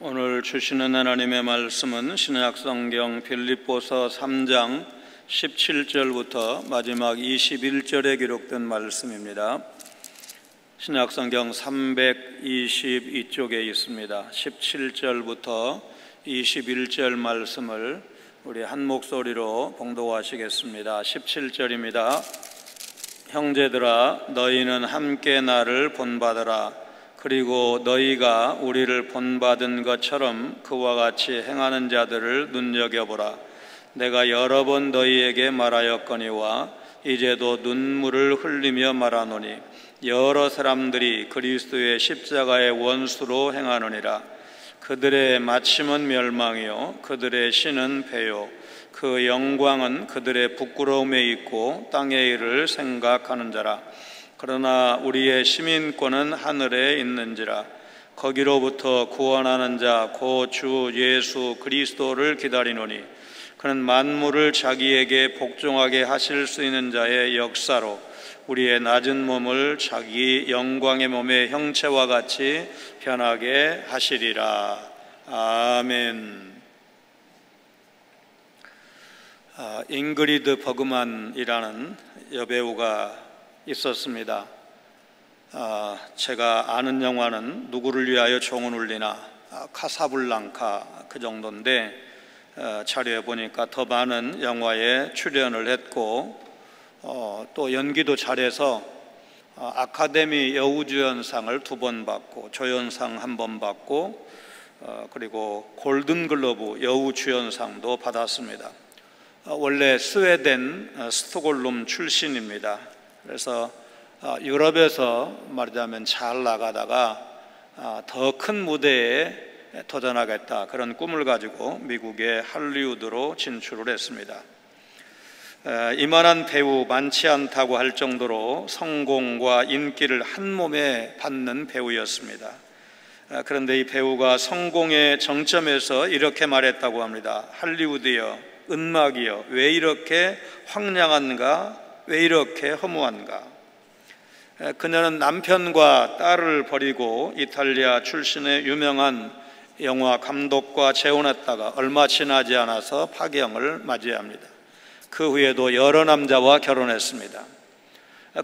오늘 주시는 하나님의 말씀은 신약성경 빌립보서 3장 17절부터 마지막 21절에 기록된 말씀입니다. 신약성경 322쪽에 있습니다. 17절부터 21절 말씀을 우리 한 목소리로 봉독하시겠습니다. 17절입니다. 형제들아, 너희는 함께 나를 본받으라. 그리고 너희가 우리를 본받은 것처럼 그와 같이 행하는 자들을 눈여겨보라. 내가 여러 번 너희에게 말하였거니와 이제도 눈물을 흘리며 말하노니 여러 사람들이 그리스도의 십자가의 원수로 행하느니라. 그들의 마침은 멸망이요 그들의 신은 패요 그 영광은 그들의 부끄러움에 있고 땅의 일을 생각하는 자라. 그러나 우리의 시민권은 하늘에 있는지라. 거기로부터 구원하는 자 곧 주 예수 그리스도를 기다리노니 그는 만물을 자기에게 복종하게 하실 수 있는 자의 역사로 우리의 낮은 몸을 자기 영광의 몸의 형체와 같이 변하게 하시리라. 아멘. 잉그리드 버그만이라는 여배우가 있었습니다. 제가 아는 영화는 누구를 위하여 종은 울리나, 카사블랑카 그 정도인데 자료에 보니까 더 많은 영화에 출연을 했고 또 연기도 잘해서 아카데미 여우주연상을 2번 받고 조연상 1번 받고 그리고 골든글로브 여우주연상도 받았습니다. 원래 스웨덴 스톡홀름 출신입니다. 그래서 유럽에서 말하자면 잘 나가다가 더 큰 무대에 도전하겠다 그런 꿈을 가지고 미국의 할리우드로 진출을 했습니다. 이만한 배우 많지 않다고 할 정도로 성공과 인기를 한 몸에 받는 배우였습니다. 그런데 이 배우가 성공의 정점에서 이렇게 말했다고 합니다. 할리우드여, 음악이여, 왜 이렇게 황량한가? 왜 이렇게 허무한가? 그녀는 남편과 딸을 버리고 이탈리아 출신의 유명한 영화 감독과 재혼했다가 얼마 지나지 않아서 파경을 맞이합니다. 그 후에도 여러 남자와 결혼했습니다.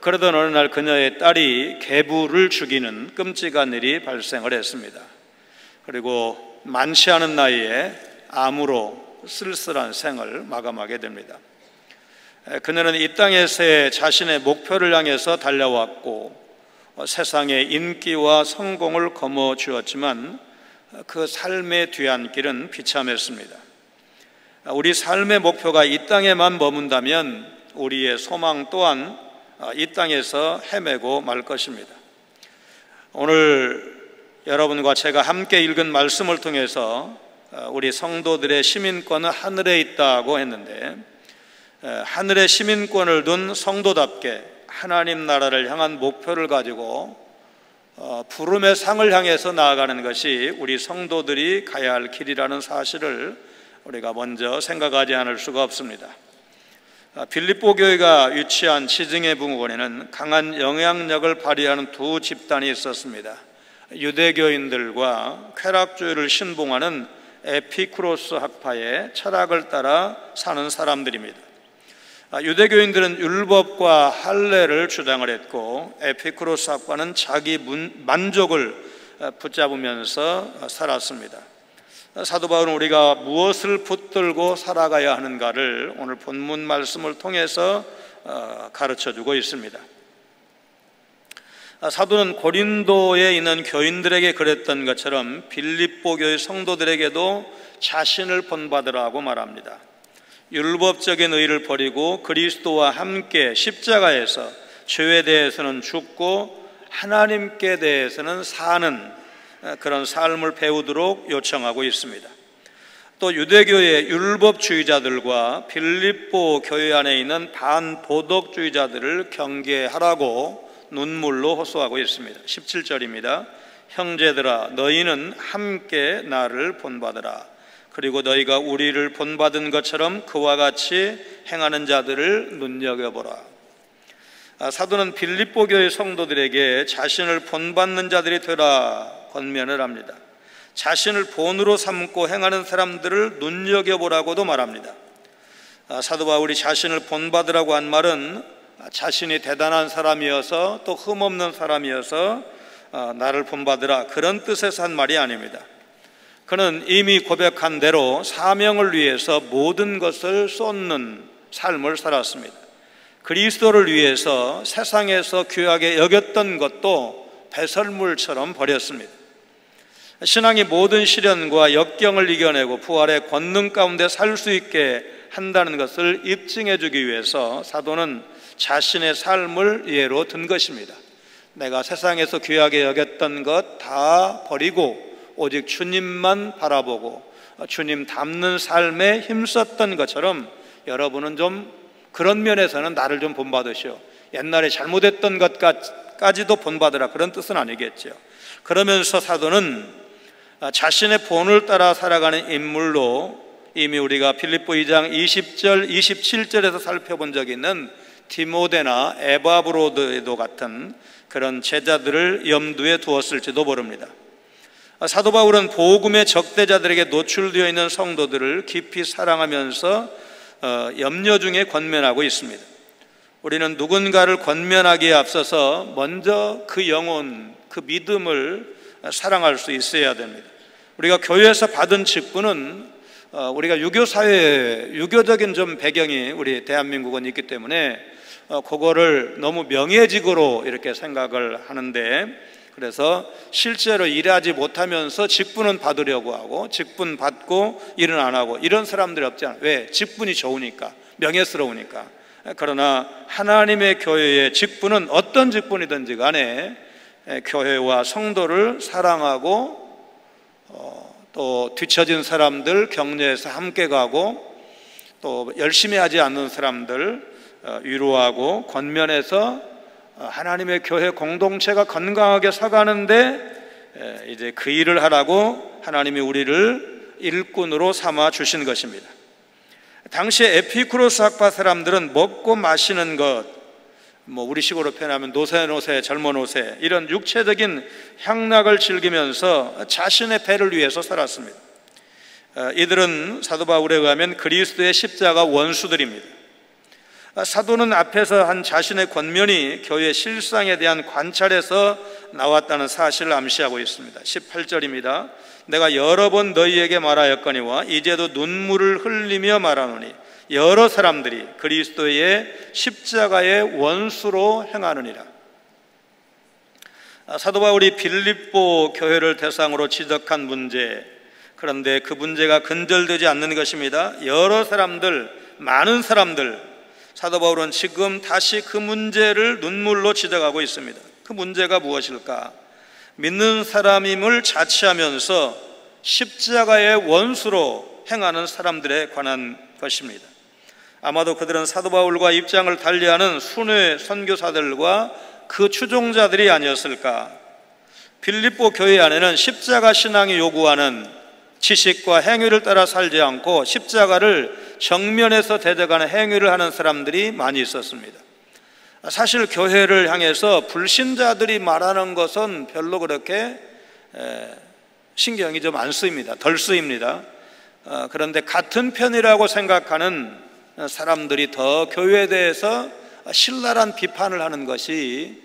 그러던 어느 날 그녀의 딸이 개부를 죽이는 끔찍한 일이 발생을 했습니다. 그리고 많지 않은 나이에 암으로 쓸쓸한 생을 마감하게 됩니다. 그녀는 이 땅에서의 자신의 목표를 향해서 달려왔고 세상의 인기와 성공을 거머쥐었지만 그 삶의 뒤안길은 비참했습니다. 우리 삶의 목표가 이 땅에만 머문다면 우리의 소망 또한 이 땅에서 헤매고 말 것입니다. 오늘 여러분과 제가 함께 읽은 말씀을 통해서 우리 성도들의 시민권은 하늘에 있다고 했는데 하늘의 시민권을 둔 성도답게 하나님 나라를 향한 목표를 가지고 부름의 상을 향해서 나아가는 것이 우리 성도들이 가야 할 길이라는 사실을 우리가 먼저 생각하지 않을 수가 없습니다. 빌립보 교회가 위치한 지중해 분권에는 강한 영향력을 발휘하는 두 집단이 있었습니다. 유대교인들과 쾌락주의를 신봉하는 에피쿠로스 학파의 철학을 따라 사는 사람들입니다. 유대교인들은 율법과 할례를 주장을 했고 에피쿠로스 학파는 자기 만족을 붙잡으면서 살았습니다. 사도 바울은 우리가 무엇을 붙들고 살아가야 하는가를 오늘 본문 말씀을 통해서 가르쳐주고 있습니다. 사도는 고린도에 있는 교인들에게 그랬던 것처럼 빌립보 교회 성도들에게도 자신을 본받으라고 말합니다. 율법적인 의를 버리고 그리스도와 함께 십자가에서 죄에 대해서는 죽고 하나님께 대해서는 사는 그런 삶을 배우도록 요청하고 있습니다. 또 유대교의 율법주의자들과 빌립보 교회 안에 있는 반도덕주의자들을 경계하라고 눈물로 호소하고 있습니다. 17절입니다. 형제들아, 너희는 함께 나를 본받으라. 그리고 너희가 우리를 본받은 것처럼 그와 같이 행하는 자들을 눈여겨보라. 사도는 빌립보 교회 성도들에게 자신을 본받는 자들이 되라 권면을 합니다. 자신을 본으로 삼고 행하는 사람들을 눈여겨보라고도 말합니다. 사도 바울이 자신을 본받으라고 한 말은 자신이 대단한 사람이어서 또 흠없는 사람이어서 나를 본받으라, 그런 뜻에서 한 말이 아닙니다. 그는 이미 고백한 대로 사명을 위해서 모든 것을 쏟는 삶을 살았습니다. 그리스도를 위해서 세상에서 귀하게 여겼던 것도 배설물처럼 버렸습니다. 신앙이 모든 시련과 역경을 이겨내고 부활의 권능 가운데 살 수 있게 한다는 것을 입증해 주기 위해서 사도는 자신의 삶을 예로 든 것입니다. 내가 세상에서 귀하게 여겼던 것 다 버리고 오직 주님만 바라보고 주님 닮는 삶에 힘썼던 것처럼 여러분은 좀 그런 면에서는 나를 좀 본받으시오. 옛날에 잘못했던 것까지도 본받으라, 그런 뜻은 아니겠죠. 그러면서 사도는 자신의 본을 따라 살아가는 인물로 이미 우리가 빌립보 2장 20절 27절에서 살펴본 적이 있는 디모데나 에바브로드에도 같은 그런 제자들을 염두에 두었을지도 모릅니다. 사도 바울은 복음의 적대자들에게 노출되어 있는 성도들을 깊이 사랑하면서 염려 중에 권면하고 있습니다. 우리는 누군가를 권면하기에 앞서서 먼저 그 영혼, 그 믿음을 사랑할 수 있어야 됩니다. 우리가 교회에서 받은 직분은 우리가 유교사회, 유교적인 좀 배경이 우리 대한민국은 있기 때문에 그거를 너무 명예직으로 이렇게 생각을 하는데, 그래서 실제로 일하지 못하면서 직분은 받으려고 하고 직분 받고 일은 안 하고 이런 사람들이 없지 않아요. 왜? 직분이 좋으니까, 명예스러우니까. 그러나 하나님의 교회의 직분은 어떤 직분이든지 간에 교회와 성도를 사랑하고 또 뒤처진 사람들 격려해서 함께 가고 또 열심히 하지 않는 사람들 위로하고 권면해서 하나님의 교회 공동체가 건강하게 서가는데 이제 그 일을 하라고 하나님이 우리를 일꾼으로 삼아 주신 것입니다. 당시에 에피쿠로스 학파 사람들은 먹고 마시는 것, 우리식으로 표현하면 노세 젊어 노세, 이런 육체적인 향락을 즐기면서 자신의 배를 위해서 살았습니다. 이들은 사도 바울에 의하면 그리스도의 십자가 원수들입니다. 사도는 앞에서 한 자신의 권면이 교회 실상에 대한 관찰에서 나왔다는 사실을 암시하고 있습니다. 18절입니다. 내가 여러 번 너희에게 말하였거니와 이제도 눈물을 흘리며 말하노니 여러 사람들이 그리스도의 십자가의 원수로 행하느니라. 사도 바울이 빌립보 교회를 대상으로 지적한 문제, 그런데 그 문제가 근절되지 않는 것입니다. 여러 사람들, 많은 사람들, 사도 바울은 지금 다시 그 문제를 눈물로 지적하고 있습니다. 그 문제가 무엇일까? 믿는 사람임을 자취하면서 십자가의 원수로 행하는 사람들에 관한 것입니다. 아마도 그들은 사도 바울과 입장을 달리하는 순회 선교사들과 그 추종자들이 아니었을까? 빌립보 교회 안에는 십자가 신앙이 요구하는 지식과 행위를 따라 살지 않고 십자가를 정면에서 대적하는 행위를 하는 사람들이 많이 있었습니다. 사실 교회를 향해서 불신자들이 말하는 것은 별로 그렇게 신경이 좀 안 쓰입니다. 덜 쓰입니다. 그런데 같은 편이라고 생각하는 사람들이 더 교회에 대해서 신랄한 비판을 하는 것이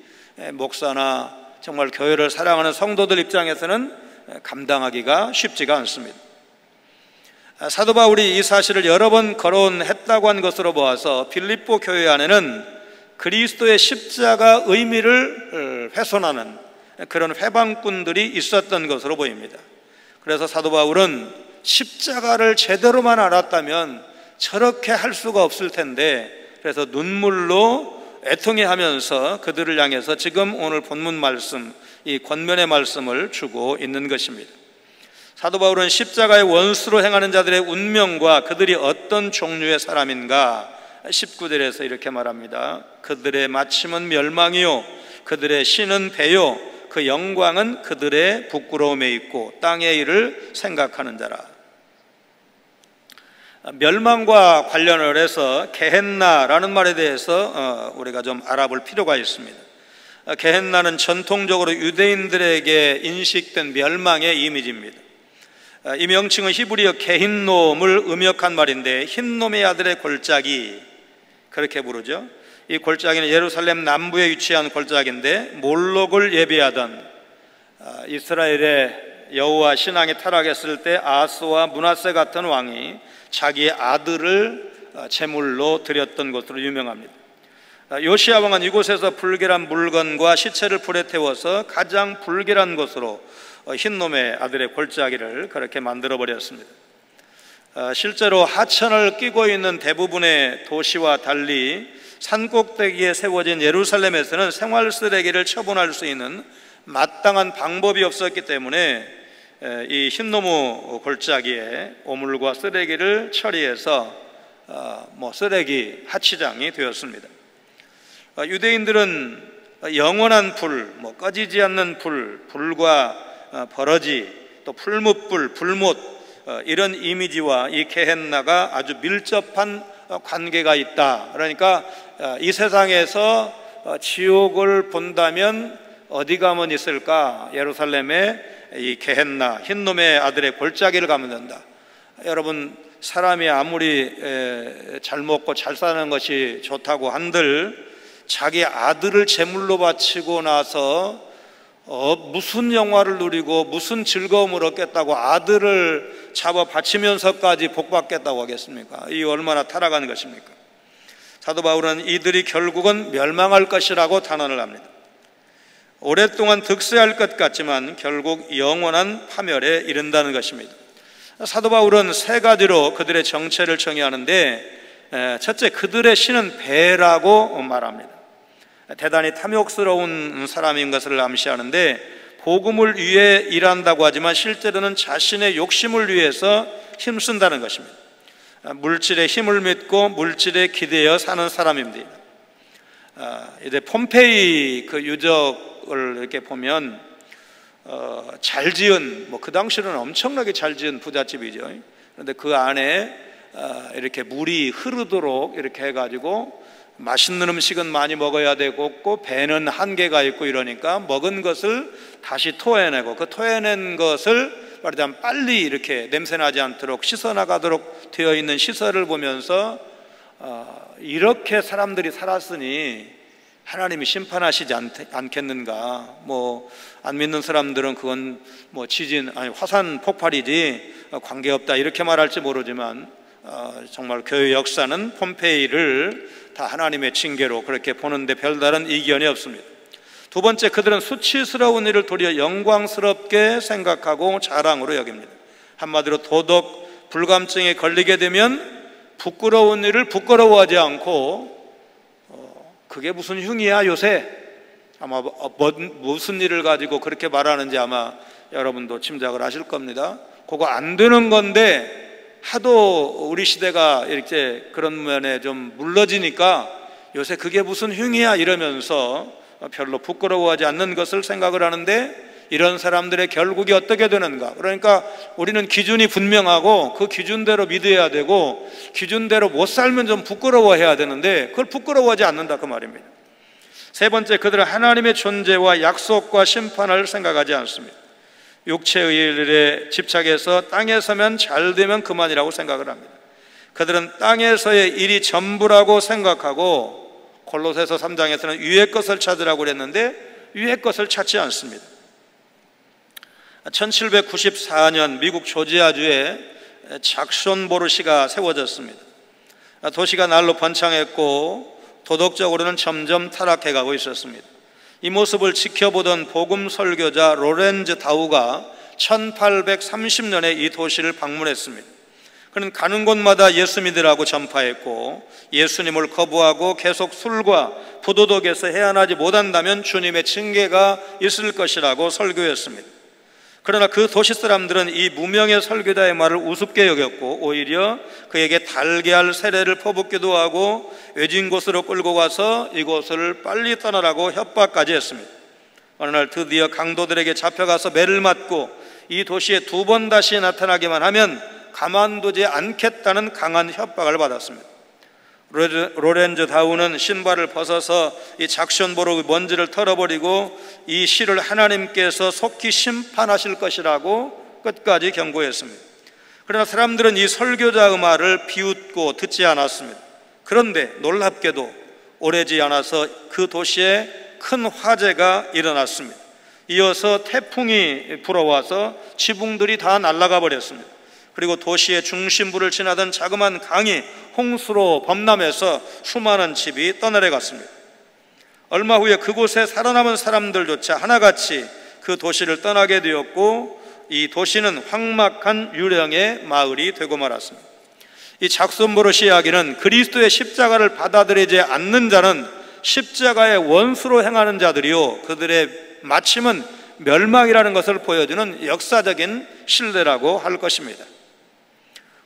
목사나 정말 교회를 사랑하는 성도들 입장에서는 감당하기가 쉽지가 않습니다. 사도 바울이 이 사실을 여러 번 거론했다고 한 것으로 보아서 빌립보 교회 안에는 그리스도의 십자가 의미를 훼손하는 그런 회방꾼들이 있었던 것으로 보입니다. 그래서 사도 바울은 십자가를 제대로만 알았다면 저렇게 할 수가 없을 텐데, 그래서 눈물로 애통해하면서 그들을 향해서 지금 오늘 본문 말씀, 이 권면의 말씀을 주고 있는 것입니다. 사도 바울은 십자가의 원수로 행하는 자들의 운명과 그들이 어떤 종류의 사람인가 19절에서 이렇게 말합니다. 그들의 마침은 멸망이요 그들의 신은 배요 그 영광은 그들의 부끄러움에 있고 땅의 일을 생각하는 자라. 멸망과 관련을 해서 게헨나라는 말에 대해서 우리가 좀 알아볼 필요가 있습니다. 게헨나는 전통적으로 유대인들에게 인식된 멸망의 이미지입니다. 이 명칭은 히브리어 게힌놈을 음역한 말인데 흰놈의 아들의 골짜기 그렇게 부르죠. 이 골짜기는 예루살렘 남부에 위치한 골짜기인데 몰록을 예배하던 이스라엘의 여호와 신앙이 타락했을 때 아스와 므낫세 같은 왕이 자기의 아들을 제물로 드렸던 것으로 유명합니다. 요시야 왕은 이곳에서 불결한 물건과 시체를 불에 태워서 가장 불결한 것으로 흰놈의 아들의 골짜기를 그렇게 만들어 버렸습니다. 실제로 하천을 끼고 있는 대부분의 도시와 달리 산꼭대기에 세워진 예루살렘에서는 생활 쓰레기를 처분할 수 있는 마땅한 방법이 없었기 때문에 이 흰노무 골짜기에 오물과 쓰레기를 처리해서 쓰레기 하치장이 되었습니다. 유대인들은 영원한 불, 꺼지지 않는 불과 버러지, 또 풀무불, 불못 이런 이미지와 이 게헨나가 아주 밀접한 관계가 있다. 그러니까 이 세상에서 지옥을 본다면 어디 가면 있을까? 예루살렘에 이 게헨나, 흰놈의 아들의 골짜기를 가면 된다. 여러분, 사람이 아무리 잘 먹고 잘 사는 것이 좋다고 한들 자기 아들을 제물로 바치고 나서 무슨 영화를 누리고 무슨 즐거움을 얻겠다고 아들을 잡아 바치면서까지 복받겠다고 하겠습니까? 이 얼마나 타락한 것입니까? 사도 바울은 이들이 결국은 멸망할 것이라고 단언을 합니다. 오랫동안 득세할 것 같지만 결국 영원한 파멸에 이른다는 것입니다. 사도 바울은 세 가지로 그들의 정체를 정의하는데, 첫째, 그들의 신은 배라고 말합니다. 대단히 탐욕스러운 사람인 것을 암시하는데, 복음을 위해 일한다고 하지만 실제로는 자신의 욕심을 위해서 힘쓴다는 것입니다. 물질의 힘을 믿고 물질에 기대어 사는 사람입니다. 이제 폼페이 그 유적을 이렇게 보면 잘 지은, 그 당시로는 엄청나게 잘 지은 부잣집이죠. 그런데 그 안에 이렇게 물이 흐르도록 이렇게 해가지고 맛있는 음식은 많이 먹어야 되고 배는 한계가 있고 이러니까 먹은 것을 다시 토해내고 그 토해낸 것을 말하자면 빨리 이렇게 냄새나지 않도록 씻어나가도록 되어 있는 시설을 보면서 이렇게 사람들이 살았으니 하나님이 심판하시지 않겠는가. 안 믿는 사람들은 그건 지진, 화산 폭발이지 관계없다 이렇게 말할지 모르지만 정말 교회 역사는 폼페이를 다 하나님의 징계로 그렇게 보는데 별다른 이견이 없습니다. 두 번째, 그들은 수치스러운 일을 도리어 영광스럽게 생각하고 자랑으로 여깁니다. 한마디로 도덕 불감증에 걸리게 되면 부끄러운 일을 부끄러워하지 않고 그게 무슨 흉이야 요새? 아마 무슨 일을 가지고 그렇게 말하는지 아마 여러분도 짐작을 하실 겁니다. 그거 안 되는 건데 하도 우리 시대가 이렇게 그런 면에 좀 물러지니까 요새 그게 무슨 흉이야 이러면서 별로 부끄러워하지 않는 것을 생각을 하는데, 이런 사람들의 결국이 어떻게 되는가? 그러니까 우리는 기준이 분명하고 그 기준대로 믿어야 되고 기준대로 못 살면 좀 부끄러워해야 되는데 그걸 부끄러워하지 않는다 그 말입니다. 세 번째, 그들은 하나님의 존재와 약속과 심판을 생각하지 않습니다. 육체의 일에 집착해서 땅에 서면 잘 되면 그만이라고 생각을 합니다. 그들은 땅에서의 일이 전부라고 생각하고, 골로새서 3장에서는 위의 것을 찾으라고 그랬는데 위의 것을 찾지 않습니다. 1794년 미국 조지아주에 작손보르시가 세워졌습니다. 도시가 날로 번창했고 도덕적으로는 점점 타락해가고 있었습니다. 이 모습을 지켜보던 복음 설교자 로렌즈 다우가 1830년에 이 도시를 방문했습니다. 그는 가는 곳마다 예수 믿으라고 전파했고, 예수님을 거부하고 계속 술과 부도덕에서 해안하지 못한다면 주님의 징계가 있을 것이라고 설교했습니다. 그러나 그 도시 사람들은 이 무명의 설교자의 말을 우습게 여겼고 오히려 그에게 달걀 세례를 퍼붓기도 하고 외진 곳으로 끌고 가서 이곳을 빨리 떠나라고 협박까지 했습니다. 어느 날 드디어 강도들에게 잡혀가서 매를 맞고 이 도시에 2번 다시 나타나기만 하면 가만두지 않겠다는 강한 협박을 받았습니다. 로렌즈 다우는 신발을 벗어서 이 작션보르의 먼지를 털어버리고 이 시를 하나님께서 속히 심판하실 것이라고 끝까지 경고했습니다. 그러나 사람들은 이 설교자 말을 비웃고 듣지 않았습니다. 그런데 놀랍게도 오래지 않아서 그 도시에 큰 화재가 일어났습니다. 이어서 태풍이 불어와서 지붕들이 다 날아가 버렸습니다. 그리고 도시의 중심부를 지나던 자그마한 강이 홍수로 범람해서 수많은 집이 떠내려갔습니다. 얼마 후에 그곳에 살아남은 사람들조차 하나같이 그 도시를 떠나게 되었고, 이 도시는 황막한 유령의 마을이 되고 말았습니다. 이 작손보로시 이야기는 그리스도의 십자가를 받아들이지 않는 자는 십자가의 원수로 행하는 자들이요, 그들의 마침은 멸망이라는 것을 보여주는 역사적인 신뢰라고 할 것입니다.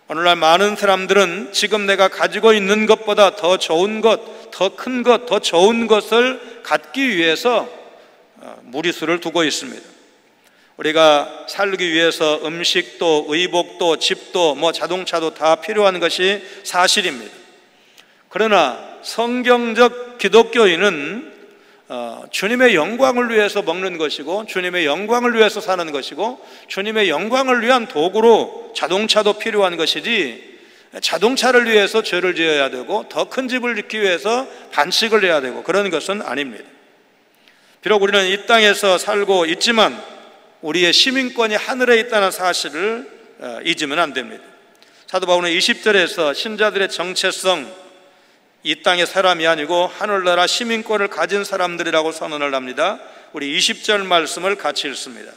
오늘날 많은 사람들은 지금 내가 가지고 있는 것보다 더 좋은 것, 더 큰 것, 더 좋은 것을 갖기 위해서 무리수를 두고 있습니다. 우리가 살기 위해서 음식도 의복도 집도 자동차도 다 필요한 것이 사실입니다. 그러나 성경적 기독교인은 주님의 영광을 위해서 먹는 것이고, 주님의 영광을 위해서 사는 것이고, 주님의 영광을 위한 도구로 자동차도 필요한 것이지, 자동차를 위해서 죄를 지어야 되고 더 큰 집을 짓기 위해서 반칙을 해야 되고 그런 것은 아닙니다. 비록 우리는 이 땅에서 살고 있지만 우리의 시민권이 하늘에 있다는 사실을 잊으면 안 됩니다. 사도 바울은 20절에서 신자들의 정체성, 이 땅의 사람이 아니고 하늘나라 시민권을 가진 사람들이라고 선언을 합니다. 우리 20절 말씀을 같이 읽습니다.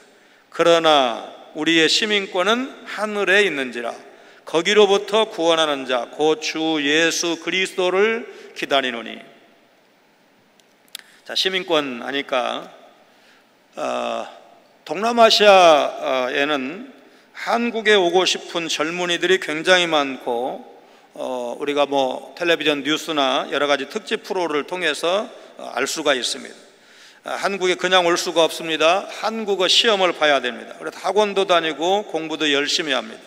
그러나 우리의 시민권은 하늘에 있는지라 거기로부터 구원하는 자 곧 주 예수 그리스도를 기다리노니. 자, 시민권 하니까 동남아시아에는 한국에 오고 싶은 젊은이들이 굉장히 많고, 우리가 텔레비전 뉴스나 여러 가지 특집 프로를 통해서 알 수가 있습니다. 한국에 그냥 올 수가 없습니다. 한국어 시험을 봐야 됩니다. 그래서 학원도 다니고 공부도 열심히 합니다.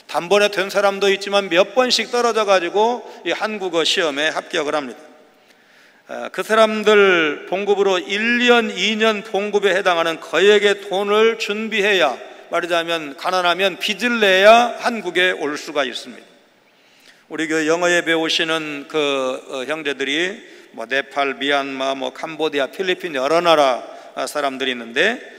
단번에 된 사람도 있지만 몇 번씩 떨어져 가지고 이 한국어 시험에 합격을 합니다. 그 사람들 봉급으로 1년, 2년 봉급에 해당하는 거액의 돈을 준비해야, 말하자면 가난하면 빚을 내야 한국에 올 수가 있습니다. 우리 그 영어 예배 오시는 그 형제들이 네팔, 미얀마, 캄보디아, 필리핀 여러 나라 사람들이 있는데,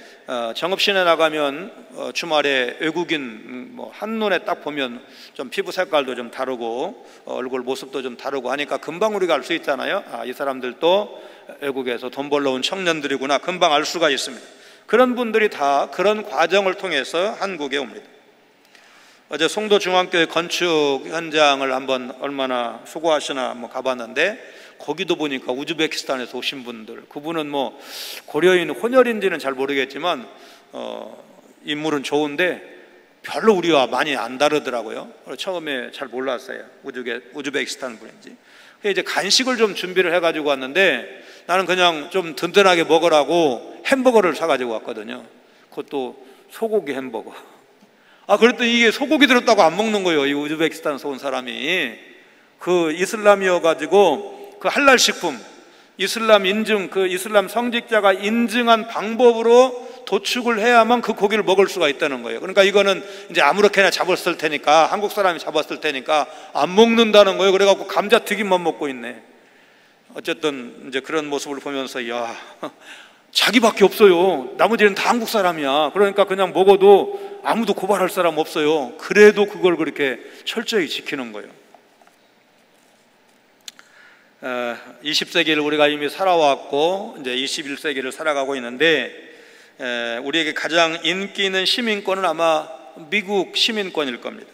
정읍시내 나가면 주말에 외국인 한눈에 딱 보면 좀 피부 색깔도 좀 다르고 얼굴 모습도 좀 다르고 하니까 금방 우리가 알 수 있잖아요. 이 사람들도 외국에서 돈 벌러 온 청년들이구나, 금방 알 수가 있습니다. 그런 분들이 다 그런 과정을 통해서 한국에 옵니다. 어제 송도중앙교회 건축 현장을 한번 얼마나 수고하시나 한번 가봤는데, 거기도 보니까 우즈베키스탄에서 오신 분들, 그분은 고려인 혼혈인지는 잘 모르겠지만 인물은 좋은데 별로 우리와 많이 안 다르더라고요. 처음에 잘 몰랐어요, 우즈베키스탄 분인지. 이제 간식을 좀 준비를 해가지고 왔는데, 나는 그냥 좀 든든하게 먹으라고 햄버거를 사가지고 왔거든요. 그것도 소고기 햄버거. 그랬더니 이게 소고기 들었다고 안 먹는 거예요. 이 우즈베키스탄에서 온 사람이. 그 이슬람이어가지고 그 할랄 식품, 이슬람 인증, 그 이슬람 성직자가 인증한 방법으로 도축을 해야만 그 고기를 먹을 수가 있다는 거예요. 그러니까 이거는 이제 아무렇게나 잡았을 테니까, 한국 사람이 잡았을 테니까 안 먹는다는 거예요. 그래갖고 감자튀김만 먹고 있네. 어쨌든 이제 그런 모습을 보면서, 야, 자기밖에 없어요. 나머지는 다 한국 사람이야. 그러니까 그냥 먹어도 아무도 고발할 사람 없어요. 그래도 그걸 그렇게 철저히 지키는 거예요. 20세기를 우리가 이미 살아왔고 이제 21세기를 살아가고 있는데, 우리에게 가장 인기 있는 시민권은 아마 미국 시민권일 겁니다.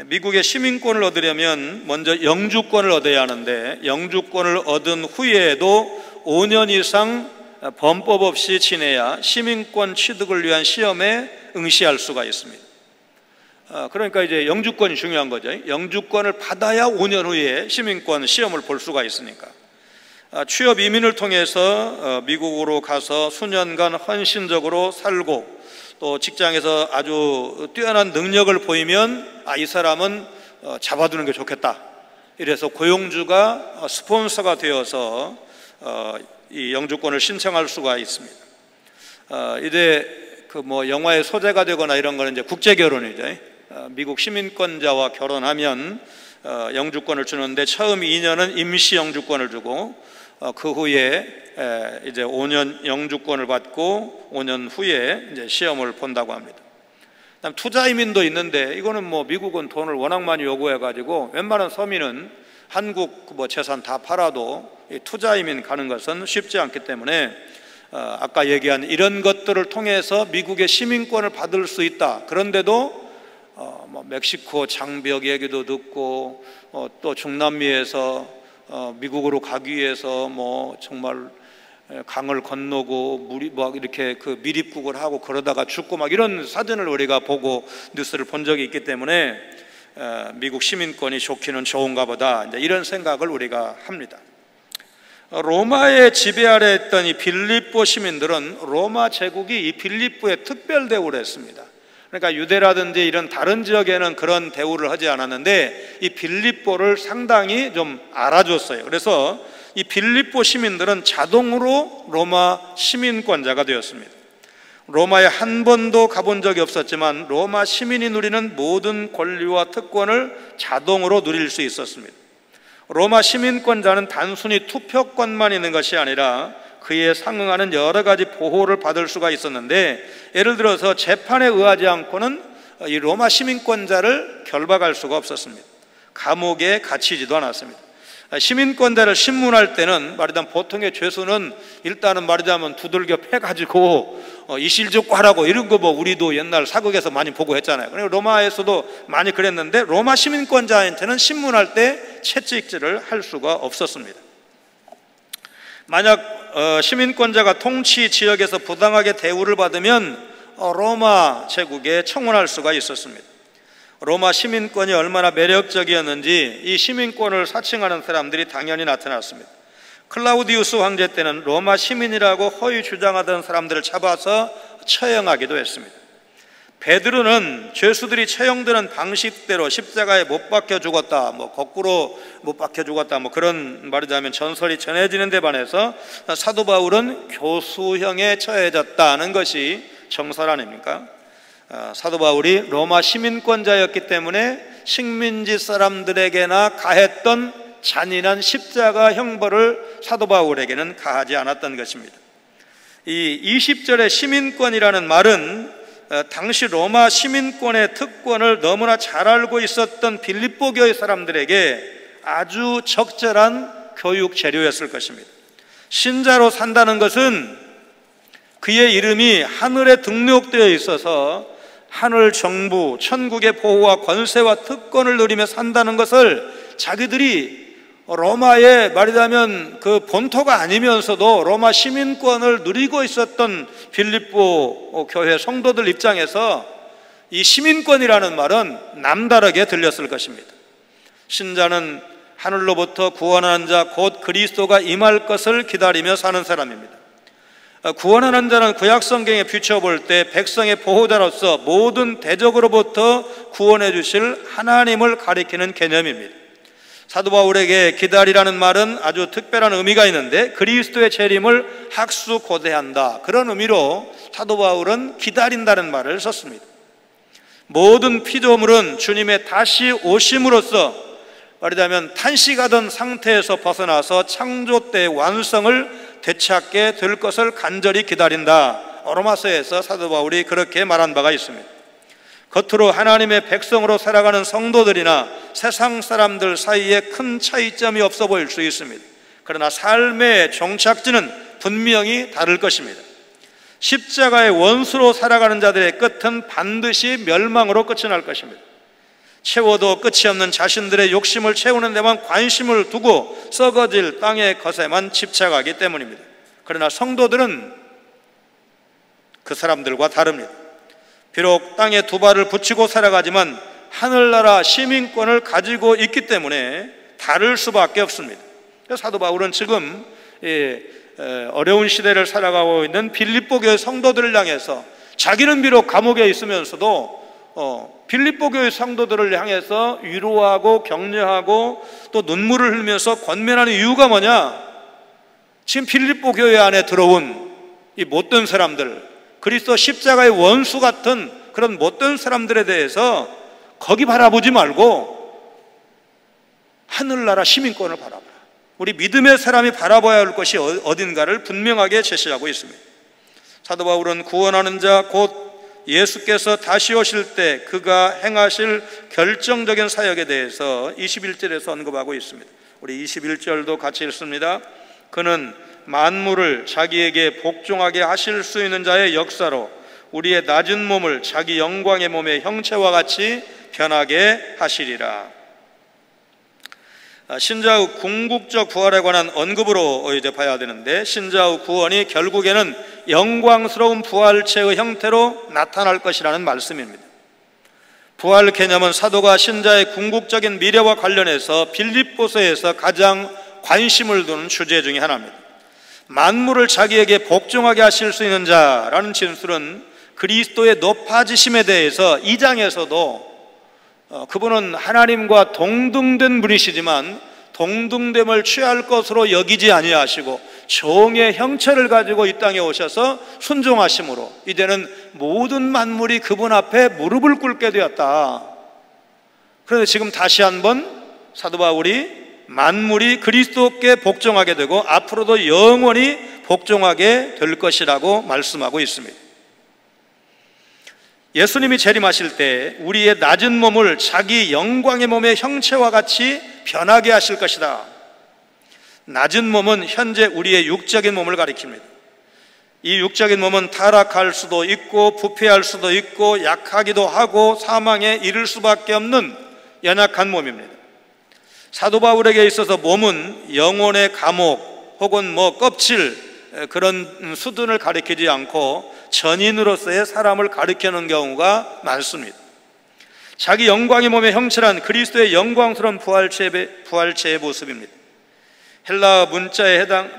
미국의 시민권을 얻으려면 먼저 영주권을 얻어야 하는데, 영주권을 얻은 후에도 5년 이상 범법 없이 지내야 시민권 취득을 위한 시험에 응시할 수가 있습니다. 그러니까 이제 영주권이 중요한 거죠. 영주권을 받아야 5년 후에 시민권 시험을 볼 수가 있으니까. 취업 이민을 통해서 미국으로 가서 수년간 헌신적으로 살고, 또 직장에서 아주 뛰어난 능력을 보이면 이 사람은 잡아두는 게 좋겠다, 이래서 고용주가 스폰서가 되어서 이 영주권을 신청할 수가 있습니다. 이제 그 뭐 영화의 소재가 되거나 이런 거는 이제 국제 결혼이죠. 미국 시민권자와 결혼하면 영주권을 주는데 처음 2년은 임시 영주권을 주고 그 후에 이제 5년 영주권을 받고 5년 후에 이제 시험을 본다고 합니다. 그다음 투자 이민도 있는데 이거는 뭐 미국은 돈을 워낙 많이 요구해 가지고 웬만한 서민은 한국 뭐 재산 다 팔아도 투자 이민 가는 것은 쉽지 않기 때문에 아까 얘기한 이런 것들을 통해서 미국의 시민권을 받을 수 있다. 그런데도 뭐 멕시코 장벽 얘기도 듣고 또 중남미에서 미국으로 가기 위해서 뭐 정말 강을 건너고 물이 막 이렇게 그 미립국을 하고 그러다가 죽고 막 이런 사진을 우리가 보고 뉴스를 본 적이 있기 때문에 미국 시민권이 좋기는 좋은가 보다 이제 이런 생각을 우리가 합니다. 로마의 지배 아래 있던 이 빌립보 시민들은 로마 제국이 이 빌립보에 특별 대우를 했습니다. 그러니까 유대라든지 이런 다른 지역에는 그런 대우를 하지 않았는데 이 빌립보를 상당히 좀 알아줬어요. 그래서 이 빌립보 시민들은 자동으로 로마 시민권자가 되었습니다. 로마에 한 번도 가본 적이 없었지만 로마 시민이 누리는 모든 권리와 특권을 자동으로 누릴 수 있었습니다. 로마 시민권자는 단순히 투표권만 있는 것이 아니라 그에 상응하는 여러 가지 보호를 받을 수가 있었는데, 예를 들어서 재판에 의하지 않고는 이 로마 시민권자를 결박할 수가 없었습니다. 감옥에 갇히지도 않았습니다. 시민권자를 신문할 때는 말하자면 보통의 죄수는 일단은 말하자면 두들겨 패가지고 이실직고하라고 이런 거 뭐 우리도 옛날 사극에서 많이 보고 했잖아요. 그리고 로마에서도 많이 그랬는데 로마 시민권자한테는 신문할 때 채찍질을 할 수가 없었습니다. 만약 시민권자가 통치 지역에서 부당하게 대우를 받으면 로마 제국에 청원할 수가 있었습니다. 로마 시민권이 얼마나 매력적이었는지 이 시민권을 사칭하는 사람들이 당연히 나타났습니다. 클라우디우스 황제 때는 로마 시민이라고 허위 주장하던 사람들을 잡아서 처형하기도 했습니다. 베드로는 죄수들이 처형되는 방식대로 십자가에 못 박혀 죽었다, 뭐 거꾸로 못 박혀 죽었다, 뭐 그런 말이자면 전설이 전해지는 데 반해서 사도 바울은 교수형에 처해졌다는 것이 정설 아닙니까? 사도 바울이 로마 시민권자였기 때문에 식민지 사람들에게나 가했던 잔인한 십자가 형벌을 사도 바울에게는 가하지 않았던 것입니다. 이 20절의 시민권이라는 말은 당시 로마 시민권의 특권을 너무나 잘 알고 있었던 빌립보 교회 사람들에게 아주 적절한 교육 재료였을 것입니다. 신자로 산다는 것은 그의 이름이 하늘에 등록되어 있어서 하늘 정부, 천국의 보호와 권세와 특권을 누리며 산다는 것을 자기들이 로마의 말하자면 그 본토가 아니면서도 로마 시민권을 누리고 있었던 빌립보 교회 성도들 입장에서 이 시민권이라는 말은 남다르게 들렸을 것입니다. 신자는 하늘로부터 구원하는 자 곧 그리스도가 임할 것을 기다리며 사는 사람입니다. 구원하는 자는 구약 성경에 비춰볼 때 백성의 보호자로서 모든 대적으로부터 구원해 주실 하나님을 가리키는 개념입니다. 사도 바울에게 기다리라는 말은 아주 특별한 의미가 있는데 그리스도의 재림을 학수고대한다, 그런 의미로 사도 바울은 기다린다는 말을 썼습니다. 모든 피조물은 주님의 다시 오심으로써 말하자면 탄식하던 상태에서 벗어나서 창조 때의 완성을 되찾게 될 것을 간절히 기다린다. 로마서에서 사도 바울이 그렇게 말한 바가 있습니다. 겉으로 하나님의 백성으로 살아가는 성도들이나 세상 사람들 사이에 큰 차이점이 없어 보일 수 있습니다. 그러나 삶의 종착지는 분명히 다를 것입니다. 십자가의 원수로 살아가는 자들의 끝은 반드시 멸망으로 끝이 날 것입니다. 채워도 끝이 없는 자신들의 욕심을 채우는 데만 관심을 두고 썩어질 땅의 것에만 집착하기 때문입니다. 그러나 성도들은 그 사람들과 다릅니다. 비록 땅에 두 발을 붙이고 살아가지만 하늘나라 시민권을 가지고 있기 때문에 다를 수밖에 없습니다. 사도 바울은 지금 어려운 시대를 살아가고 있는 빌립보 교회 성도들을 향해서 자기는 비록 감옥에 있으면서도 빌립보 교회 성도들을 향해서 위로하고 격려하고 또 눈물을 흘리면서 권면하는 이유가 뭐냐? 지금 빌립보 교회 안에 들어온 이 못된 사람들, 그리스도 십자가의 원수 같은 그런 못된 사람들에 대해서 거기 바라보지 말고 하늘나라 시민권을 바라봐라. 우리 믿음의 사람이 바라봐야 할 것이 어딘가를 분명하게 제시하고 있습니다. 사도 바울은 구원하는 자 곧 예수께서 다시 오실 때 그가 행하실 결정적인 사역에 대해서 21절에서 언급하고 있습니다. 우리 21절도 같이 읽습니다. 그는 만물을 자기에게 복종하게 하실 수 있는 자의 역사로 우리의 낮은 몸을 자기 영광의 몸의 형체와 같이 변하게 하시리라. 신자의 궁극적 부활에 관한 언급으로 이제 봐야 되는데, 신자의 구원이 결국에는 영광스러운 부활체의 형태로 나타날 것이라는 말씀입니다. 부활 개념은 사도가 신자의 궁극적인 미래와 관련해서 빌립보서에서 가장 관심을 두는 주제 중에 하나입니다. 만물을 자기에게 복종하게 하실 수 있는 자라는 진술은 그리스도의 높아지심에 대해서 2장에서도 그분은 하나님과 동등된 분이시지만 동등됨을 취할 것으로 여기지 아니하시고 종의 형체를 가지고 이 땅에 오셔서 순종하심으로 이제는 모든 만물이 그분 앞에 무릎을 꿇게 되었다. 그런데 지금 다시 한번 사도 바울이 만물이 그리스도께 복종하게 되고 앞으로도 영원히 복종하게 될 것이라고 말씀하고 있습니다. 예수님이 재림하실 때 우리의 낮은 몸을 자기 영광의 몸의 형체와 같이 변하게 하실 것이다. 낮은 몸은 현재 우리의 육적인 몸을 가리킵니다. 이 육적인 몸은 타락할 수도 있고 부패할 수도 있고 약하기도 하고 사망에 이를 수밖에 없는 연약한 몸입니다. 사도 바울에게 있어서 몸은 영혼의 감옥 혹은 껍질 그런 수준을 가리키지 않고 전인으로서의 사람을 가리키는 경우가 많습니다. 자기 영광의 몸의 형체란 그리스도의 영광스러운 부활체의 모습입니다. 헬라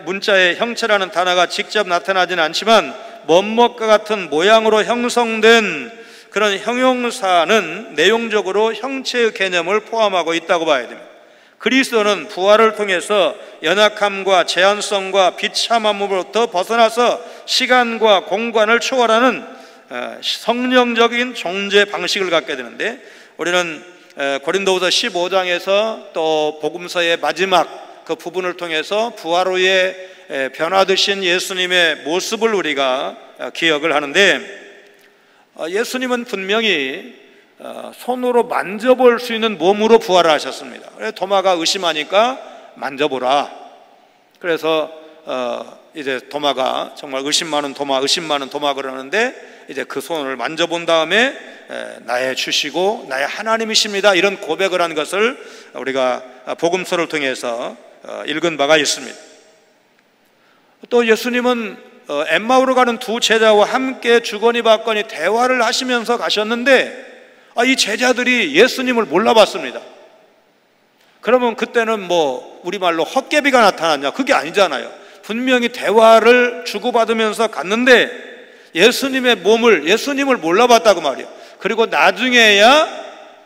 문자의 형체라는 단어가 직접 나타나지는 않지만 멋먹과 같은 모양으로 형성된 그런 형용사는 내용적으로 형체의 개념을 포함하고 있다고 봐야 됩니다. 그리스도는 부활을 통해서 연약함과 제한성과 비참함으로부터 벗어나서 시간과 공간을 초월하는 성령적인 존재 방식을 갖게 되는데, 우리는 고린도후서 15장에서 또 복음서의 마지막 그 부분을 통해서 부활 후에 변화되신 예수님의 모습을 우리가 기억을 하는데, 예수님은 분명히 손으로 만져볼 수 있는 몸으로 부활을 하셨습니다. 그래서 도마가 의심하니까 만져보라. 그래서 이제 도마가 정말 의심 많은 도마 그러는데, 이제 그 손을 만져본 다음에 나의 주시고 나의 하나님이십니다, 이런 고백을 한 것을 우리가 복음서를 통해서 읽은 바가 있습니다. 또 예수님은 엠마오로 가는 두 제자와 함께 주거니 받거니 대화를 하시면서 가셨는데, 이 제자들이 예수님을 몰라봤습니다. 그러면 그때는 우리말로 헛개비가 나타났냐? 그게 아니잖아요. 분명히 대화를 주고받으면서 갔는데 예수님을 몰라봤다고 말이에요. 그리고 나중에야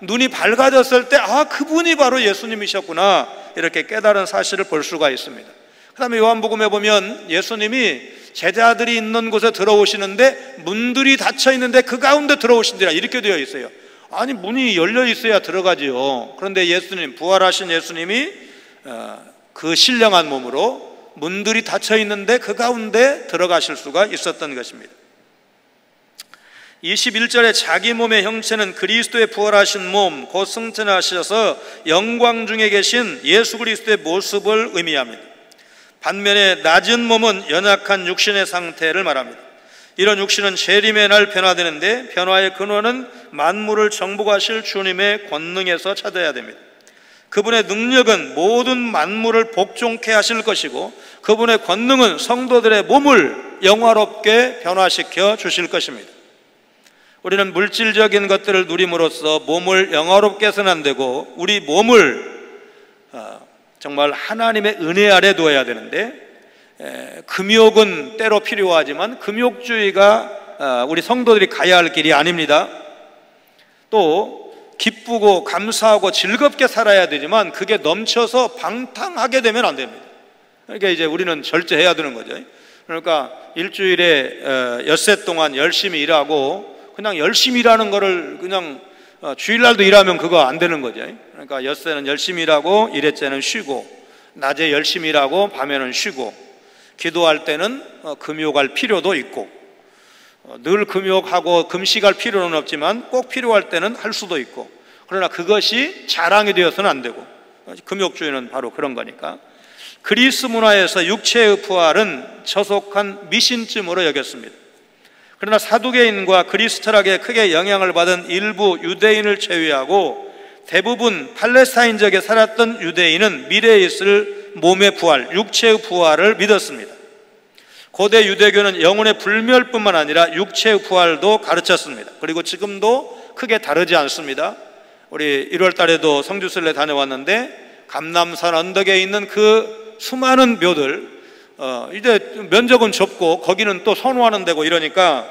눈이 밝아졌을 때 그분이 바로 예수님이셨구나, 이렇게 깨달은 사실을 볼 수가 있습니다. 그 다음에 요한복음에 보면 예수님이 제자들이 있는 곳에 들어오시는데 문들이 닫혀 있는데 그 가운데 들어오신지라, 이렇게 되어 있어요. 아니, 문이 열려 있어야 들어가지요. 그런데 부활하신 예수님이 그 신령한 몸으로 문들이 닫혀 있는데 그 가운데 들어가실 수가 있었던 것입니다. 21절에 자기 몸의 형체는 그리스도의 부활하신 몸, 곧 승천하셔서 영광 중에 계신 예수 그리스도의 모습을 의미합니다. 반면에 낮은 몸은 연약한 육신의 상태를 말합니다. 이런 육신은 재림의 날 변화되는데, 변화의 근원은 만물을 정복하실 주님의 권능에서 찾아야 됩니다. 그분의 능력은 모든 만물을 복종케 하실 것이고, 그분의 권능은 성도들의 몸을 영화롭게 변화시켜 주실 것입니다. 우리는 물질적인 것들을 누림으로써 몸을 영화롭게 해서는 안 되고, 우리 몸을 정말 하나님의 은혜 아래 두어야 되는데, 금욕은 때로 필요하지만 금욕주의가 우리 성도들이 가야 할 길이 아닙니다. 또 기쁘고 감사하고 즐겁게 살아야 되지만 그게 넘쳐서 방탕하게 되면 안 됩니다. 그러니까 이제 우리는 절제해야 되는 거죠. 그러니까 일주일에 엿새 동안 열심히 일하고 그냥 열심히 일하는 거를 그냥 주일날도 일하면 그거 안 되는 거죠. 그러니까 엿새는 열심히 일하고 일회째는 쉬고, 낮에 열심히 일하고 밤에는 쉬고, 기도할 때는 금욕할 필요도 있고, 늘 금욕하고 금식할 필요는 없지만 꼭 필요할 때는 할 수도 있고, 그러나 그것이 자랑이 되어서는 안 되고, 금욕주의는 바로 그런 거니까. 그리스 문화에서 육체의 부활은 저속한 미신쯤으로 여겼습니다. 그러나 사두개인과 그리스 철학에 크게 영향을 받은 일부 유대인을 제외하고 대부분 팔레스타인적에 살았던 유대인은 미래에 있을 몸의 부활, 육체의 부활을 믿었습니다. 고대 유대교는 영혼의 불멸뿐만 아니라 육체의 부활도 가르쳤습니다. 그리고 지금도 크게 다르지 않습니다. 우리 1월 달에도 성주순례 다녀왔는데 감람산 언덕에 있는 그 수많은 묘들, 이제 면적은 좁고 거기는 또 선호하는 데고 이러니까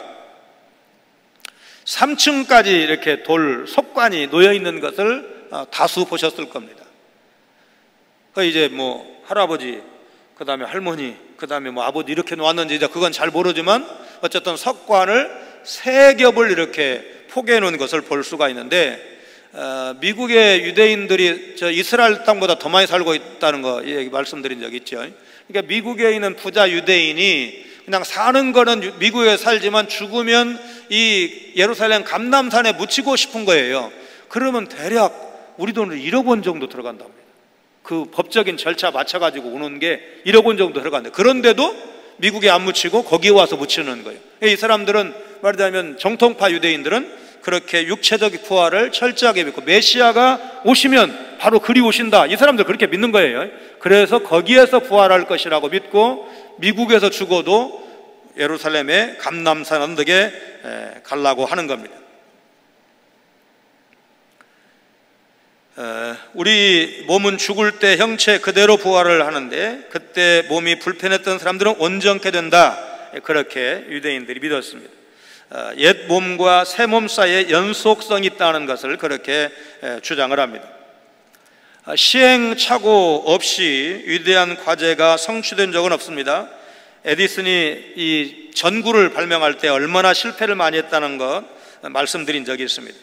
3층까지 이렇게 돌 석관이 놓여 있는 것을 다수 보셨을 겁니다. 그 이제 뭐 할아버지, 그 다음에 할머니, 그 다음에 뭐 아버지 이렇게 놓았는지 이제 그건 잘 모르지만 어쨌든 석관을 3겹을 이렇게 포개해 놓은 것을 볼 수가 있는데, 미국의 유대인들이 저 이스라엘 땅보다 더 많이 살고 있다는 거 말씀드린 적 있죠. 그러니까 미국에 있는 부자 유대인이 그냥 사는 거는 미국에 살지만 죽으면 이 예루살렘 감람산에 묻히고 싶은 거예요. 그러면 대략 우리 돈으로 1억 원 정도 들어간답니다. 그 법적인 절차 맞춰가지고 오는 게 1억 원 정도 들어간대. 그런데도 미국에 안 묻히고 거기에 와서 묻히는 거예요. 이 사람들은 말하자면 정통파 유대인들은 그렇게 육체적 부활을 철저하게 믿고 메시아가 오시면 바로 그리 오신다, 이 사람들 그렇게 믿는 거예요. 그래서 거기에서 부활할 것이라고 믿고 미국에서 죽어도 예루살렘의 감람산 언덕에 가려고 하는 겁니다. 우리 몸은 죽을 때 형체 그대로 부활을 하는데 그때 몸이 불편했던 사람들은 온전케 된다, 그렇게 유대인들이 믿었습니다. 옛 몸과 새 몸 사이에 연속성이 있다는 것을 그렇게 주장을 합니다. 시행착오 없이 위대한 과제가 성취된 적은 없습니다. 에디슨이 이 전구를 발명할 때 얼마나 실패를 많이 했다는 것 말씀드린 적이 있습니다.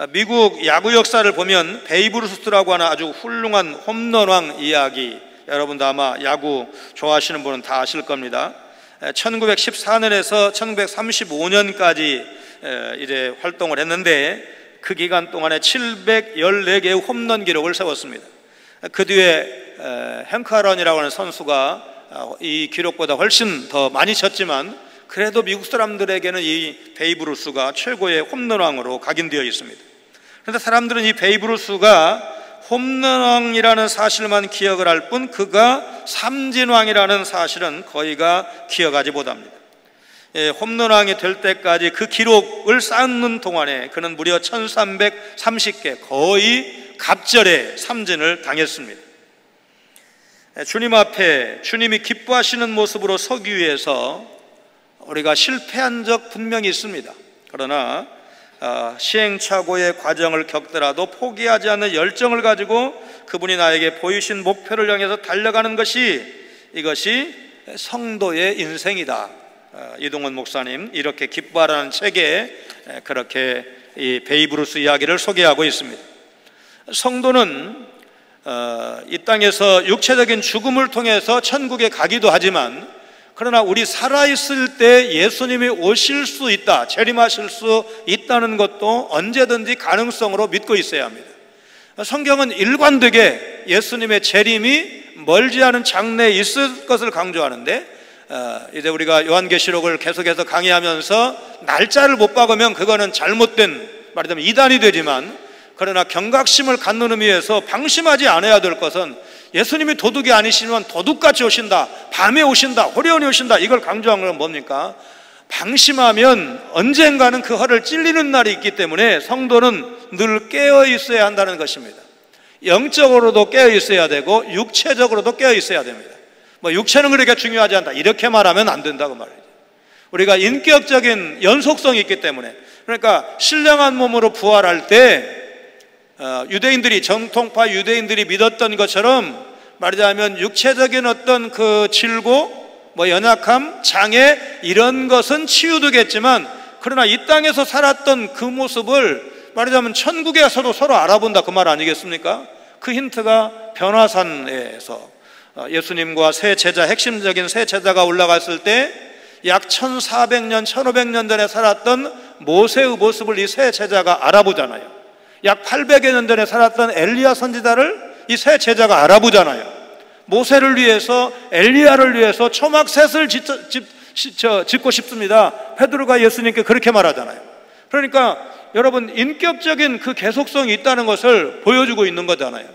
미국 야구 역사를 보면 베이브 루스라고 하는 아주 훌륭한 홈런왕 이야기, 여러분도 아마 야구 좋아하시는 분은 다 아실 겁니다. 1914년에서 1935년까지 이제 활동을 했는데 그 기간 동안에 714개의 홈런 기록을 세웠습니다. 그 뒤에 행크 아런이라고 하는 선수가 이 기록보다 훨씬 더 많이 쳤지만 그래도 미국 사람들에게는 이 베이브 루스가 최고의 홈런왕으로 각인되어 있습니다. 그런데 사람들은 이 베이브 루스가 홈런왕이라는 사실만 기억을 할 뿐 그가 삼진왕이라는 사실은 거의가 기억하지 못합니다. 홈런왕이 될 때까지 그 기록을 쌓는 동안에 그는 무려 1330개, 거의 갑절의 삼진을 당했습니다. 주님 앞에 주님이 기뻐하시는 모습으로 서기 위해서 우리가 실패한 적 분명히 있습니다. 그러나 시행착오의 과정을 겪더라도 포기하지 않는 열정을 가지고 그분이 나에게 보이신 목표를 향해서 달려가는 것이, 이것이 성도의 인생이다. 이동원 목사님 이렇게 기뻐하라는 책에 그렇게 이 베이브 루스 이야기를 소개하고 있습니다. 성도는 이 땅에서 육체적인 죽음을 통해서 천국에 가기도 하지만, 그러나 우리 살아있을 때 예수님이 오실 수 있다, 재림하실 수 있다는 것도 언제든지 가능성으로 믿고 있어야 합니다. 성경은 일관되게 예수님의 재림이 멀지 않은 장래에 있을 것을 강조하는데, 이제 우리가 요한계시록을 계속해서 강의하면서 날짜를 못 박으면 그거는 잘못된, 말하자면 이단이 되지만, 그러나 경각심을 갖는 의미에서 방심하지 않아야 될 것은 예수님이 도둑이 아니시면 도둑같이 오신다, 밤에 오신다, 호련히 오신다, 이걸 강조한 건 뭡니까? 방심하면 언젠가는 그 허를 찔리는 날이 있기 때문에 성도는 늘 깨어 있어야 한다는 것입니다. 영적으로도 깨어 있어야 되고 육체적으로도 깨어 있어야 됩니다. 뭐 육체는 그렇게 중요하지 않다, 이렇게 말하면 안 된다고 말이죠. 우리가 인격적인 연속성이 있기 때문에, 그러니까 신령한 몸으로 부활할 때 유대인들이, 정통파 유대인들이 믿었던 것처럼 말하자면 육체적인 어떤 그 질고 뭐 연약함, 장애 이런 것은 치유되겠지만 그러나 이 땅에서 살았던 그 모습을 말하자면 천국에서도 서로 알아본다 그 말 아니겠습니까? 그 힌트가 변화산에서 예수님과 세 제자, 핵심적인 세 제자가 올라갔을 때 약 1400년, 1500년 전에 살았던 모세의 모습을 이 세 제자가 알아보잖아요. 약 800여 년 전에 살았던 엘리야 선지자를 이 세 제자가 알아보잖아요. 모세를 위해서, 엘리야를 위해서 초막셋을 짓고 싶습니다. 베드로가 예수님께 그렇게 말하잖아요. 그러니까 여러분, 인격적인 그 계속성이 있다는 것을 보여주고 있는 거잖아요.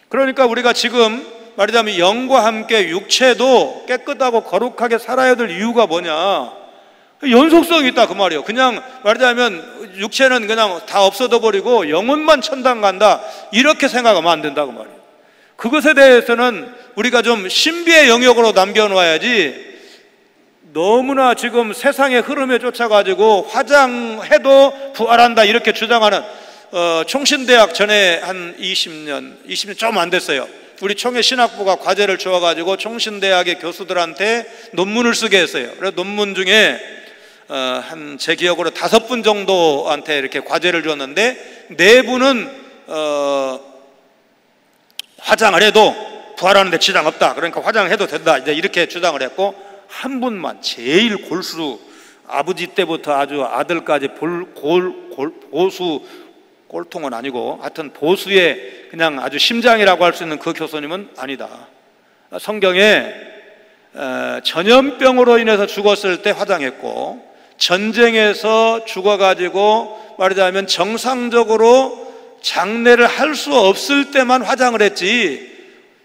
그러니까 우리가 지금 말하자면 영과 함께 육체도 깨끗하고 거룩하게 살아야 될 이유가 뭐냐? 연속성이 있다 그 말이에요. 그냥 말하자면 육체는 그냥 다 없어져 버리고 영혼만 천당 간다 이렇게 생각하면 안 된다 그 말이에요. 그것에 대해서는 우리가 좀 신비의 영역으로 남겨놓아야지, 너무나 지금 세상의 흐름에 쫓아가지고 화장해도 부활한다 이렇게 주장하는 총신대학 전에 한 20년 좀 안 됐어요. 우리 총회 신학부가 과제를 주어가지고 총신대학의 교수들한테 논문을 쓰게 했어요. 그래서 논문 중에 한 제 기억으로 5분 정도한테 이렇게 과제를 줬는데 4분은 화장을 해도 부활하는데 지장 없다. 그러니까 화장해도 된다. 이제 이렇게 주장을 했고, 한 분만 제일 골수, 아버지 때부터 아주 아들까지 보수, 꼴통은 아니고 하여튼 보수의 그냥 아주 심장이라고 할 수 있는 그 교수님은 아니다. 성경에 전염병으로 인해서 죽었을 때 화장했고, 전쟁에서 죽어가지고 말하자면 정상적으로 장례를 할 수 없을 때만 화장을 했지,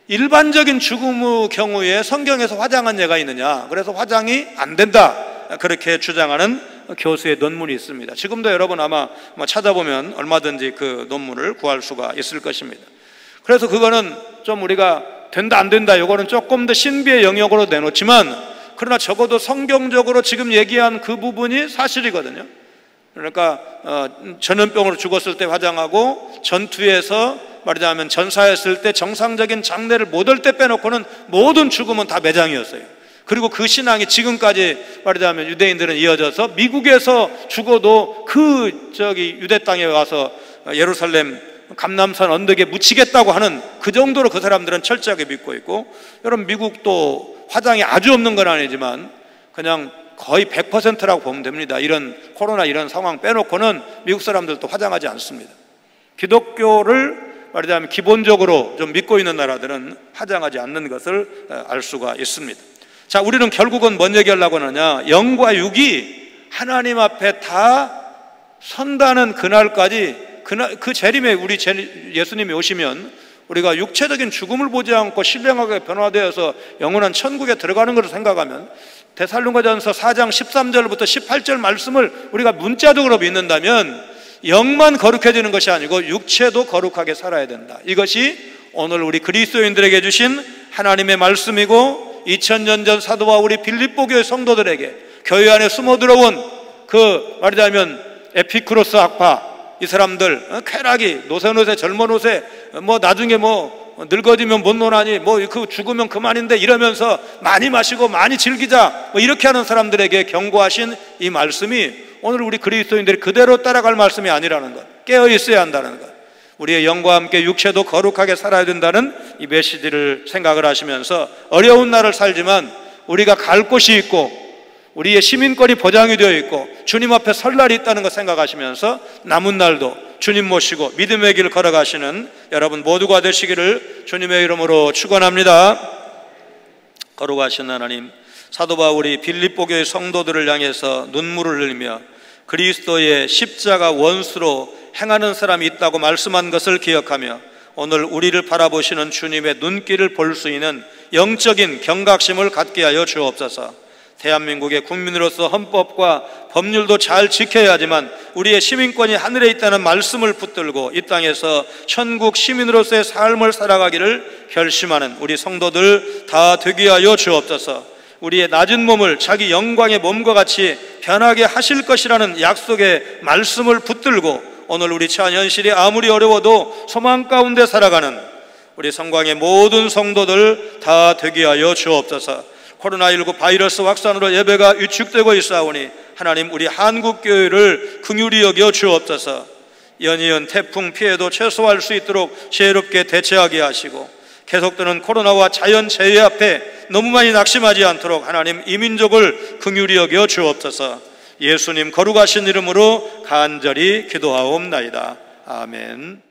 일반적인 죽음의 경우에 성경에서 화장한 예가 있느냐? 그래서 화장이 안 된다, 그렇게 주장하는 교수의 논문이 있습니다. 지금도 여러분 아마 찾아보면 얼마든지 그 논문을 구할 수가 있을 것입니다. 그래서 그거는 좀 우리가 된다 안 된다 이거는 조금 더 신비의 영역으로 내놓지만, 그러나 적어도 성경적으로 지금 얘기한 그 부분이 사실이거든요. 그러니까 전염병으로 죽었을 때 화장하고, 전투에서 말하자면 전사했을 때 정상적인 장례를 못 할 때 빼놓고는 모든 죽음은 다 매장이었어요. 그리고 그 신앙이 지금까지 말하자면 유대인들은 이어져서 미국에서 죽어도 유대 땅에 와서 예루살렘 감람산 언덕에 묻히겠다고 하는 그 정도로 그 사람들은 철저하게 믿고 있고, 여러분 미국도 화장이 아주 없는 건 아니지만 그냥 거의 100%라고 보면 됩니다. 이런 코로나 이런 상황 빼놓고는 미국 사람들도 화장하지 않습니다. 기독교를 말하자면 기본적으로 좀 믿고 있는 나라들은 화장하지 않는 것을 알 수가 있습니다. 자, 우리는 결국은 뭔 얘기하려고 하느냐? 영과 육이 하나님 앞에 다 선다는 그날까지, 그 재림에 우리 예수님이 오시면 우리가 육체적인 죽음을 보지 않고 신령하게 변화되어서 영원한 천국에 들어가는 것을 생각하면, 데살로니가전서 4장 13절부터 18절 말씀을 우리가 문자적으로 믿는다면 영만 거룩해지는 것이 아니고 육체도 거룩하게 살아야 된다. 이것이 오늘 우리 그리스도인들에게 주신 하나님의 말씀이고, 2000년 전 사도 바울이 빌립보 교회 성도들에게 교회 안에 숨어 들어온 그 말하자면 에피쿠로스 학파, 이 사람들 쾌락이 노세 젊은 노세 나중에 늙어지면 못 노나니 그 죽으면 그만인데 이러면서 많이 마시고 많이 즐기자 이렇게 하는 사람들에게 경고하신 이 말씀이 오늘 우리 그리스도인들이 그대로 따라갈 말씀이 아니라는 것, 깨어 있어야 한다는 것, 우리의 영과 함께 육체도 거룩하게 살아야 된다는 이 메시지를 생각을 하시면서, 어려운 날을 살지만 우리가 갈 곳이 있고 우리의 시민권이 보장이 되어 있고 주님 앞에 설 날이 있다는 것 생각하시면서 남은 날도 주님 모시고 믿음의 길 걸어가시는 여러분 모두가 되시기를 주님의 이름으로 축원합니다. 거룩하신 하나님, 사도 바울이 빌립보 교회 성도들을 향해서 눈물을 흘리며 그리스도의 십자가 원수로 행하는 사람이 있다고 말씀한 것을 기억하며, 오늘 우리를 바라보시는 주님의 눈길을 볼 수 있는 영적인 경각심을 갖게 하여 주옵소서. 대한민국의 국민으로서 헌법과 법률도 잘 지켜야 하지만 우리의 시민권이 하늘에 있다는 말씀을 붙들고 이 땅에서 천국 시민으로서의 삶을 살아가기를 결심하는 우리 성도들 다 되게 하여 주옵소서. 우리의 낮은 몸을 자기 영광의 몸과 같이 변하게 하실 것이라는 약속의 말씀을 붙들고 오늘 우리 처한 현실이 아무리 어려워도 소망 가운데 살아가는 우리 성광의 모든 성도들 다 되게 하여 주옵소서. 코로나19 바이러스 확산으로 예배가 위축되고 있사오니 하나님 우리 한국교회를 긍휼히 여겨 주옵소서. 연이은 태풍 피해도 최소화할 수 있도록 지혜롭게 대처하게 하시고 계속되는 코로나와 자연재해 앞에 너무 많이 낙심하지 않도록 하나님 이 민족을 긍휼히 여겨 주옵소서. 예수님 거룩하신 이름으로 간절히 기도하옵나이다. 아멘.